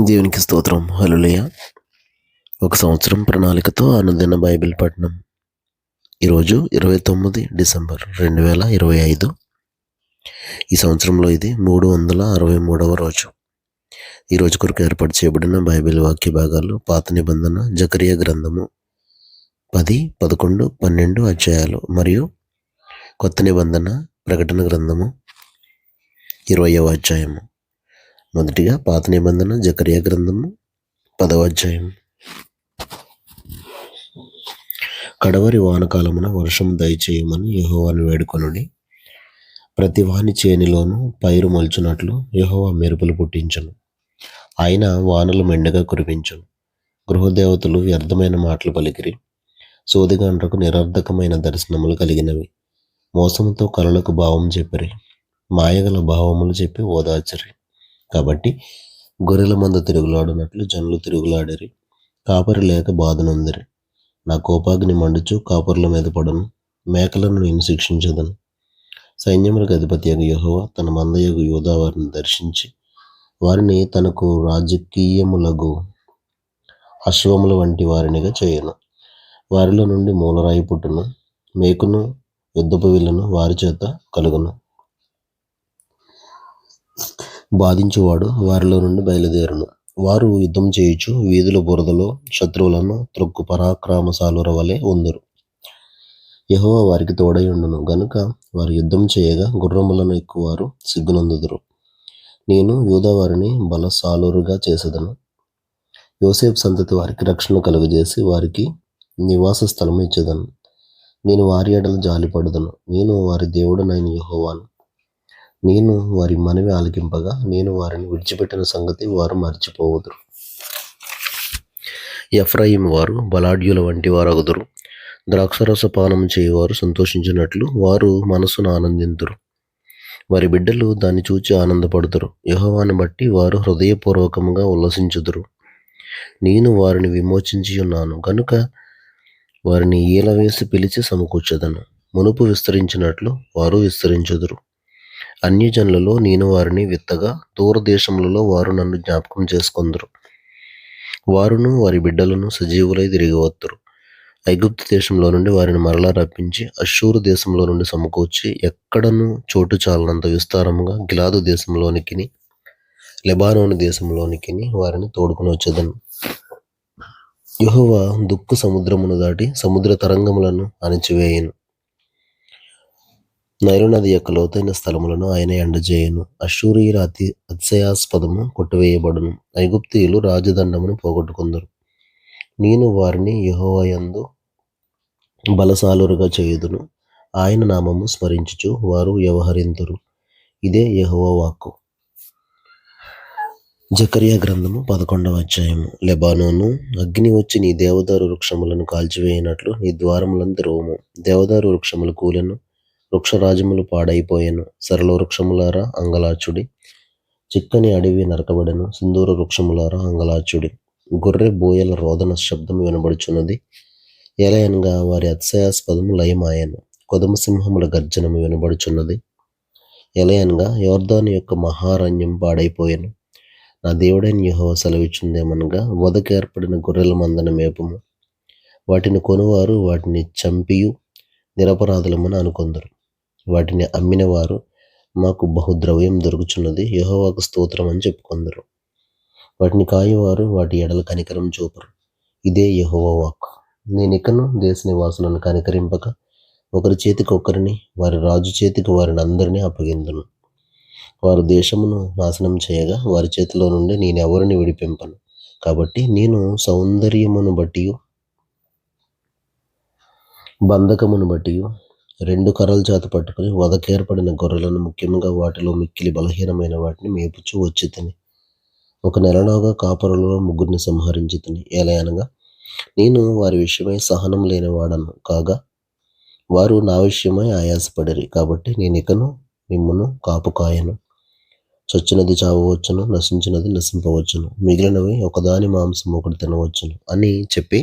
దేవునికి స్తోత్రం. హల్లెలూయా. ఒక సంవత్సరం ప్రణాళికతో అనుదిన బైబిల్ పఠనం. ఈరోజు 29 డిసెంబర్ 2025. ఈ సంవత్సరంలో ఇది 363వ రోజు. ఈ రోజు కొరకు ఏర్పాటు చేయబడిన బైబిల్ వాక్య భాగాలు పాత నిబంధన జకరియా గ్రంథము 10, 11, 12 అధ్యాయాలు మరియు కొత్త నిబంధన ప్రకటన గ్రంథము 20వ అధ్యాయము. మొదటిగా పాత నిబంధన జకరియా గ్రంథము 10వ అధ్యాయం. కడవరి వానకాలమున వర్షం దయచేయమని యెహోవాను వేడుకొనుడి. ప్రతి వాని చేనిలోనూ పైరు మొల్చునట్లు యెహోవా మెరుపులు పుట్టించును. ఆయన వానలు మెండుగా కురిపించును. గృహదేవతలు వ్యర్థమైన మాటలు పలికిరి. సోదిగాండ్రకు నిరర్ధకమైన దర్శనములు కలిగినవి. మోసముతో కలలకు భావం చెప్పిరి. మాయగల భావములు చెప్పి ఓదార్చరి. కాబట్టి గొర్రెల మంద తిరుగులాడునట్లు జనులు తిరుగులాడిరి. కాపరి లేక బాధనొందిరి. నా కోపాగ్ని మండుచు కాపరుల మీద పడను. మేకలను నేను శిక్షించదను. సైన్యములకు అధిపతియగు యెహోవా తన మందయగు యూదా వారిని దర్శించి వారిని తనకు రాజకీయములగు అశ్వముల వంటి వారినిగా చేయను. వారిలో నుండి మూలరాయి పుట్టును. మేకును యుద్ధపు విల్లును వారి చేత కలుగును. బాధించువాడు వారిలో నుండి బయలుదేరును. వారు యుద్ధం చేయుచు వీధుల బురదలో శత్రువులను త్రొక్కు పరాక్రమశాలుర వలె ఉందురు. యెహోవా వారికి తోడయుండును గనుక వారు యుద్ధం చేయగా గుర్రములను ఎక్కువారు సిగ్గునందుదురు. నేను యూదా వారిని బలశాలురుగా చేసేదను. యోసేపు సంతతి వారికి రక్షణ కలుగజేసి వారికి నివాస స్థలము ఇచ్చేదను. నేను వారి ఎడల జాలిపడుదును. నేను వారి దేవుడనైన యెహోవాను. నేను వారి మనవి ఆలకింపగా నేను వారిని విడిచిపెట్టిన సంగతి వారు మర్చిపోవుదురు. ఎఫ్రాయిము వారు బలాఢ్యుల వంటి వారగుదురు. ద్రాక్షరస పానం చేయువారు సంతోషించినట్లు వారు మనసును ఆనందింతురు. వారి బిడ్డలు దాన్ని చూచి ఆనందపడుతురు. యెహోవాను బట్టి వారు హృదయపూర్వకముగా ఉల్లసించుదురు. నేను వారిని విమోచించి ఉన్నాను గనుక వారిని ఈలవేసి పిలిచి సమకూర్చెదను. మునుపు విస్తరించినట్లు వారు విస్తరించుదురు. అన్యజనులలో నేను వారిని విత్తగా దూరదేశములలో వారు నన్ను జ్ఞాపకం చేసుకొందురు. వారును వారి బిడ్డలను సజీవులై తిరిగి వత్తురు. ఐగుప్తు దేశంలో నుండి వారిని మరలా రప్పించి అష్షూరు దేశంలో నుండి సమకూర్చి ఎక్కడను చోటు చాలనంత విస్తారముగా గిలాదు దేశంలోనికిని లెబానోను దేశంలోనికిని వారిని తోడుకుని వచ్చేదను. యెహోవా దుక్కు సముద్రమును దాటి సముద్ర తరంగములను అణిచివేయును. నైలు నది యొక్క లోతైన స్థలములను ఆయన ఎండజేయును. అష్షూరీయుల అతిశయాస్పదము కొట్టివేయబడును. ఐగుప్తీయులు రాజదండమును పోగొట్టుకుందరు. నేను వారిని యెహోవా యందు బలశాలురుగా చేయుదును. ఆయన నామము స్మరించుచు వారు వ్యవహరింతురు. ఇదే యెహోవా వాక్కు. జకరియా గ్రంథము 11వ అధ్యాయము. లెబానోను, అగ్ని వచ్చి నీ దేవదారు వృక్షములను కాల్చివేయినట్లు నీ ద్వారములను తెరవుము. దేవదారు వృక్షములు కూలెను, వృక్షరాజములు పాడైపోయెను. సరళ వృక్షములారా అంగలాచుడి. చిక్కని అడవి నరకబడెను. సింధూర వృక్షములారా అంగలాచుడి. గొర్రె బోయల రోదన శబ్దం వినబడుచున్నది. ఎలయనగా వారి అతిశయాస్పదము లయమాయెను. కొదమ సింహముల గర్జనము వినబడుచున్నది. ఎలయనగా యోర్దాను యొక్క మహారణ్యం పాడైపోయెను. నా దేవుడైన యెహోవా సెలవిచ్చుందేమనగా వధకు ఏర్పడిన గొర్రెల మందను మేపుము. వాటిని కొనువారు వాటిని చంపియు నిరపరాధులమని అనుకొందరు. వాటిని అమ్మిన వారు మాకు బహుద్రవ్యం దొరుకుచున్నది, యెహోవాకు స్తోత్రం అని చెప్పుకొందరు. వాటిని కాయువారు వాటి ఎడల కనికరం చూపరు. ఇదే యెహోవా వాక్కు. నేనికను దేశ నివాసులను కనికరింపక ఒకరి చేతికి ఒకరిని వారి రాజు చేతికి వారిని అందరినీ అప్పగిందును. వారు దేశమును నాశనం చేయగా వారి చేతిలో నుండి నేనెవరిని విడిపింపను. కాబట్టి నేను సౌందర్యమును బట్టియు బంధకమును బట్టియు 2 కర్రల చేత పట్టుకుని వధకేర్పడిన గొర్రెలను ముఖ్యంగా వాటిలో మిక్కిలి బలహీనమైన వాటిని మేపుచూ వచ్చి తిని 1 నెలలోగా కాపరులలో 3 సంహరించి తిని. ఎలయనగా నేను వారి విషయమై సహనం లేనివాడను కాగా వారు నా విషయమై ఆయాసపడిరి. కాబట్టి నేనికను మిమ్మును కాపు కాయను. చచ్చినది చావవచ్చును, నశించినది నశింపవచ్చును, మిగిలినవి ఒకదాని మాంసం ఒకటి తినవచ్చును అని చెప్పి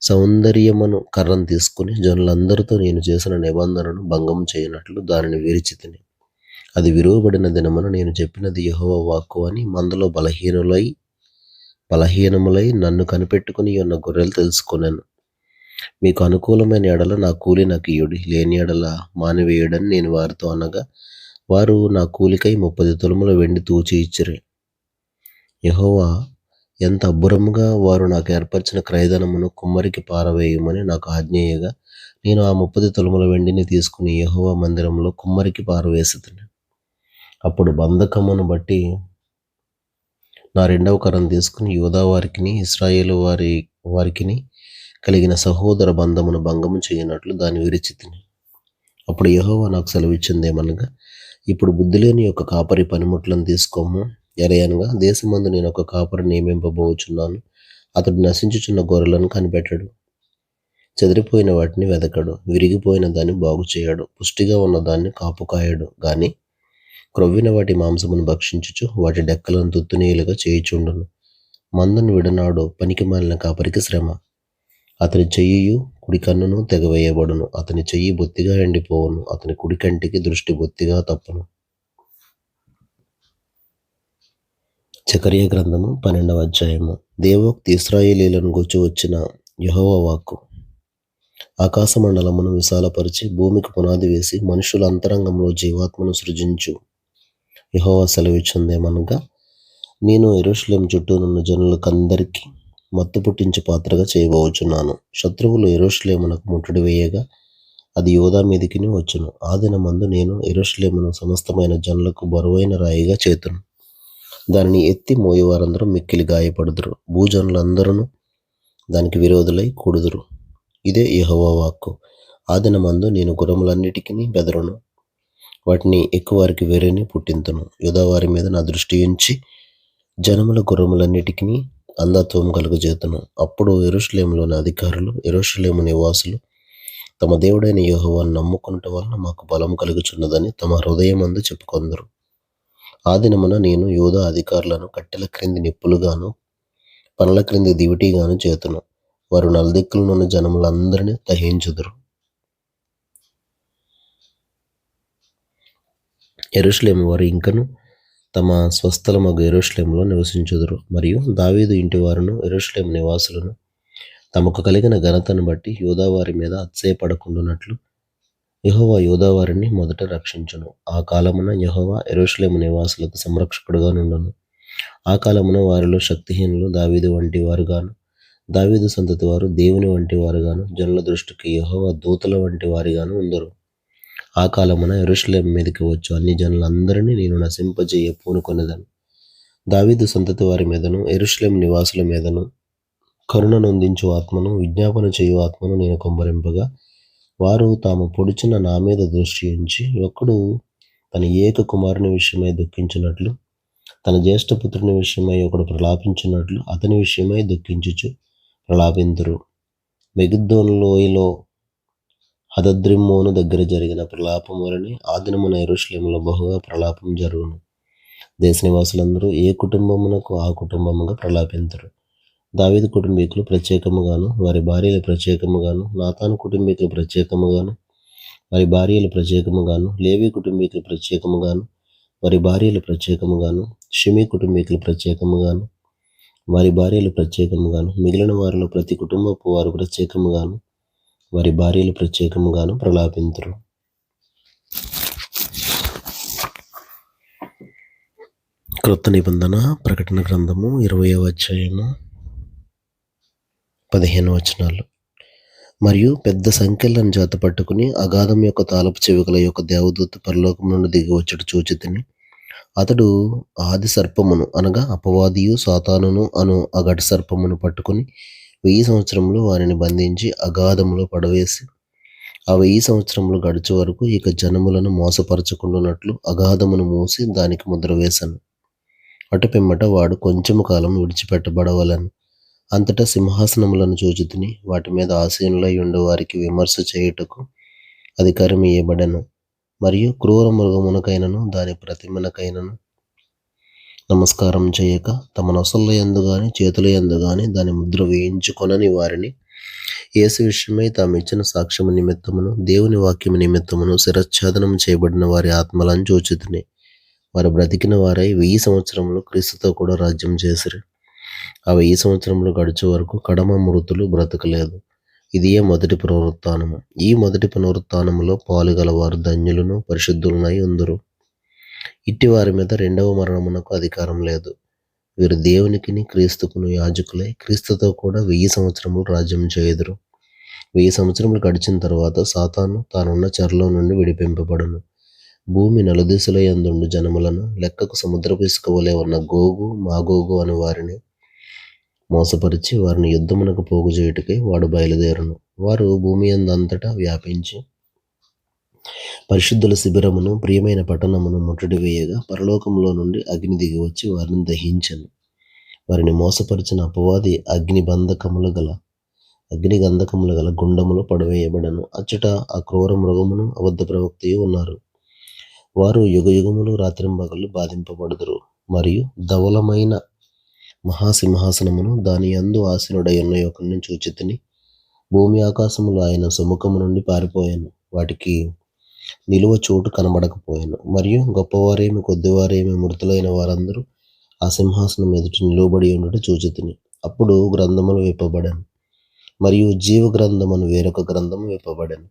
సౌందర్యమును కర్రను తీసుకుని జనులందరితో నేను చేసిన నిబంధనను భంగం చేయనట్లు దానిని విరిచి తిని. అది విరువబడిన దినమున నేను చెప్పినది యెహోవా వాక్కు అని మందలో బలహీనులై బలహీనములై నన్ను కనిపెట్టుకుని ఉన్న గొర్రెలు తెలుసుకొనెను. మీకు అనుకూలమైన ఎడల నా కూలి నాకు ఇయ్యుడి, లేని ఎడల మానివేయుడని నేను వారితో అనగా, వారు నా కూలికై 30 తులముల వెండి తూచి ఇచ్చిరి. యెహోవా ఎంత అబ్బురముగా వారు నాకు ఏర్పరిచిన క్రయధనమును కుమ్మరికి పారవేయమని నాకు ఆజ్ఞేయగా, నేను ఆ 30 తులముల వెండిని తీసుకుని యెహోవా మందిరంలో కుమ్మరికి పారవేసితిని. అప్పుడు బంధకమును బట్టి నా 2వ కర్రను తీసుకుని యూదా వారికిని ఇశ్రాయేలు వారికిని కలిగిన సహోదర బంధమును భంగము చేయనట్లు దాన్ని విరిచితిని. అప్పుడు యెహోవా నాకు సెలవిచ్చిందేమనగా, ఇప్పుడు బుద్ధిలేని ఒక కాపరి పనిముట్లను తీసుకోము. ఎలయనగా దేశమందు నేను ఒక కాపరి నియమింపబోచున్నాను. అతడు నశించుచున్న గొర్రెలను కనిపెట్టడు, చెదిరిపోయిన వాటిని వెదకడు, విరిగిపోయిన దాన్ని బాగు చేయడు, పుష్టిగా ఉన్న దాన్ని కాపు కాయడు గాని క్రొవ్విన వాటి మాంసమును భక్షించుచు వాటి డెక్కలను తుత్తునీయులుగా చేయుచుండును. మందను విడనాడు పనికిమాలిన కాపరికి శ్రమ. అతని చెయ్యియు కుడి కన్నును తెగవేయబడును, అతని చెయ్యి బొత్తిగా ఎండిపోవును, అతని కుడి కంటికి దృష్టి బొత్తిగా తప్పును. జకర్యా గ్రంథము 12వ అధ్యాయము. దేవోక్తి ఇశ్రాయేలీయులను గూర్చి వచ్చిన యెహోవా వాక్కు. ఆకాశమండలమును విశాలపరిచి భూమికి పునాది వేసి మనుషుల అంతరంగంలో జీవాత్మను సృజించు యెహోవా సెలవిచ్చుందేమనగా, నేను యెరూషలేము చుట్టూనున్న జనులకందరికీ మత్తు పుట్టించు పాత్రగా చేయబోచున్నాను. శత్రువులు యెరూషలేమునకు ముట్టడి వేయగా అది యూదా మీదికిని వచ్చును. ఆ దినమందు నేను యెరూషలేమును సమస్తమైన జనులకు బరువైన రాయిగా చేతును. దానిని ఎత్తి మోయేవారందరూ మిక్కిలి గాయపడుదురు. భూజనులందరూ దానికి విరోధులై కూడుదురు. ఇదే యెహోవా వాక్కు. ఆ దినమందు నేను గుర్రములన్నిటికీ బెదరును, వాటిని ఎక్కువారికి వేరేని పుట్టింతును. యూదా వారి మీద నా దృష్టి ఉంచి జనముల గుర్రములన్నిటికీ అంధత్వం కలుగజేతును. అప్పుడు యెరూషలేములోని అధికారులు, యెరూషలేము నివాసులు తమ దేవుడైన యెహోవాను నమ్ముకొనుట వలన మాకు బలం కలుగుచున్నదని తమ హృదయమందు చెప్పుకొందురు. ఆ దినమున నేను యూదా అధికారులను కట్టెల క్రింది నిప్పులుగాను పనల క్రింది దివిటీగాను చేతును. వారు నలుదిక్కులనున్న జనములందరినీ దహించుదురు. యెరూషలేము వారు ఇంకను తమ స్వస్థలమగు యెరూషలేములో నివసించుదురు. మరియు దావీదు ఇంటి వారును యెరూషలేము నివాసులను తమకు కలిగిన ఘనతను బట్టి యూదా వారి మీద అతిశయపడకుండునట్లు యెహోవా యూదా వారిని మొదట రక్షించును. ఆ కాలమున యెహోవా యెరూషలేము నివాసులకు సంరక్షకుడుగా నుండును. ఆ కాలమున వారిలో శక్తిహీనులు దావీదు వంటి వారుగాను, దావీదు సంతతి వారు దేవుని వంటి వారుగాను, జనుల దృష్టికి యెహోవా దూతల వంటి వారిగాను ఉందరు. ఆ కాలమున యెరూషలేము మీదకి వచ్చు అన్ని జనులందరినీ నేను నశింపజేయ పూనుకొనెదను. దావీదు సంతతి వారి మీదను యెరూషలేము నివాసుల మీదను కరుణ నొందించు ఆత్మను, విజ్ఞాపన చేయు ఆత్మను నేను కుమ్మరింపగా, వారు తాము పొడిచిన నా మీద దృష్టి ఉంచి, ఒకడు తన ఏక కుమారుని విషయమై దుఃఖించినట్లు, తన జ్యేష్ఠపుత్రుని విషయమై ఒకడు ప్రలాపించినట్లు అతని విషయమై దుఃఖించుచు ప్రలాపింతురు. మెగిద్దోను లోయలో హదద్రిమ్మోను దగ్గర జరిగిన ప్రలాపం వలనే ఆ దినమున యెరూషలేములో బహుగా ప్రలాపం జరుగును. దేశ నివాసులందరూ ఏ కుటుంబమునకు ఆ కుటుంబముగా ప్రలాపింతురు. దావీదు కుటుంబీకులు ప్రత్యేకముగాను, వారి భార్యలు ప్రత్యేకముగాను, నాతాను కుటుంబీకులు ప్రత్యేకముగాను, వారి భార్యలు ప్రత్యేకముగాను, లేవి కుటుంబీకులు ప్రత్యేకముగాను, వారి భార్యలు ప్రత్యేకముగాను, షిమీ కుటుంబీకులు ప్రత్యేకముగాను, వారి భార్యలు ప్రత్యేకముగాను, మిగిలిన వారిలో ప్రతి కుటుంబపు వారు ప్రత్యేకముగాను, వారి భార్యలు ప్రత్యేకముగాను ప్రలాపింతురు. క్రొత్త నిబంధన ప్రకటన గ్రంథము 20వ అధ్యాయము 15 వచనాలు. మరియు పెద్ద సంఖ్యలను చేత పట్టుకుని అగాధం యొక్క తాళపు చెవికల యొక్క దేవదూత పరలోకం నుండి దిగి వచ్చుట చూచితిని. అతడు ఆది సర్పమును అనగా అపవాదియు సాతానును అను అగటి సర్పమును పట్టుకుని 1000 సంవత్సరములు వారిని బంధించి అగాధములో పడవేసి, ఆ 1000 సంవత్సరములు గడుచు వరకు ఇక జనములను మోసపరచకుండానట్లు అగాధమును మూసి దానికి ముద్ర వేశాను. అటు పిమ్మట వాడు కొంచెము కాలం విడిచిపెట్టబడవలెను. అంతటా సింహాసనములను చూచితిని, వాటి మీద ఆసీనులై ఉండు వారికి విమర్శ చేయుటకు అధికారం ఇయ్యబడెను. మరియు క్రూర మృగమునకైనను దాని ప్రతిమనకైనను నమస్కారం చేయక తమ నొసళ్ళ యందు గాని చేతుల యందు గాని దాని ముద్ర వేయించుకొనని వారిని యేసు విషయమై తాము ఇచ్చిన సాక్ష్యము నిమిత్తమును దేవుని వాక్యము నిమిత్తమును శిరచ్ఛేదనం చేయబడిన వారి ఆత్మలను చూచితిని. వారు బ్రతికిన వారై 1000 సంవత్సరములు క్రీస్తుతో కూడా రాజ్యం చేసిరి. ఆ 1000 సంవత్సరములు గడిచే వరకు కడమ మృతులు బ్రతకలేదు. ఇదియే మొదటి పునరుత్థానము. ఈ మొదటి పునరుత్థానములో పాలుగలవారు ధన్యులను పరిశుద్ధులనై ఉందురు. ఇట్టి వారి మీద రెండవ మరణమునకు అధికారం లేదు. వీరు దేవునికిని క్రీస్తుకును యాజకులై క్రీస్తుతో కూడా 1000 సంవత్సరములు రాజ్యం చేయుదురు. 1000 సంవత్సరములు గడిచిన తర్వాత సాతాను తానున్న చెరలో నుండి విడిపింపబడును. భూమి నలుదిశల యందుండు జనములను లెక్కకు సముద్రపు ఇసుక వలె ఉన్న గోగు మాగోగు అను వారిని మోసపరిచి వారిని యుద్ధమునకు పోగు చేయుటకై వాడు బయలుదేరును. వారు భూమి యందంతటా వ్యాపించి పరిశుద్ధుల శిబిరమును ప్రియమైన పట్టణమును ముట్టడి వేయగా పరలోకములో నుండి అగ్ని దిగి వచ్చి వారిని దహించెను. వారిని మోసపరిచిన అపవాది అగ్నిగంధకములు గల గుండములో పడవేయబడను. అచ్చట ఆ క్రూర మృగమును అబద్ధ ప్రవక్తయు ఉన్నారు. వారు యుగయుగములు రాత్రింబగళ్ళు బాధింపబడుదురు. మరియు ధవలమైన మహాసింహాసనమును దాని యందు ఆసీనుడై ఉన్న యొక్కని చూచితిని. భూమి ఆకాశములు ఆయన సముఖము నుండి పారిపోయాను. వాటికి నిలువ చోటు కనబడకపోయాను. మరియు గొప్పవారేమి కొద్దివారేమి మృతులైన వారందరూ ఆ సింహాసనం ఎదుట నిలువబడి ఉండుట చూచితిని. అప్పుడు గ్రంథములు విప్పబడెను. మరియు జీవ గ్రంథమును వేరొక గ్రంథము విప్పబడెను.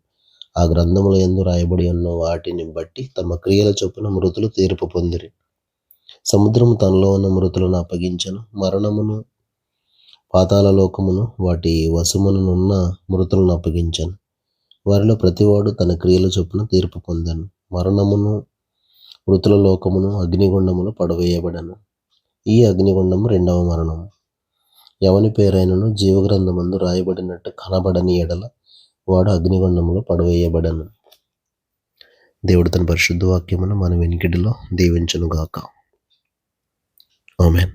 ఆ గ్రంథముల యందు రాయబడి ఉన్న వాటిని బట్టి తమ క్రియల చొప్పున మృతులు తీర్పు పొందిరి. సముద్రము తనలో ఉన్న మృతులను అప్పగించెను. మరణమును పాతాళ లోకమును వాటి వశమునున్న మృతులను అప్పగించెను. వారిలో ప్రతివాడు తన క్రియల చొప్పున తీర్పు పొందెను. మరణమును మృతుల లోకమును అగ్నిగుండములో పడవేయబడెను. ఈ అగ్నిగుండము రెండవ మరణము. ఎవని పేరైనను జీవగ్రంథమందు రాయబడినట్టు కనబడని ఎడల వాడు అగ్నిగుండములో పడవేయబడెను. దేవుడు తన పరిశుద్ధ వాక్యమును మన వెనికిడిలో దీవించునుగాక. ఆమేన్.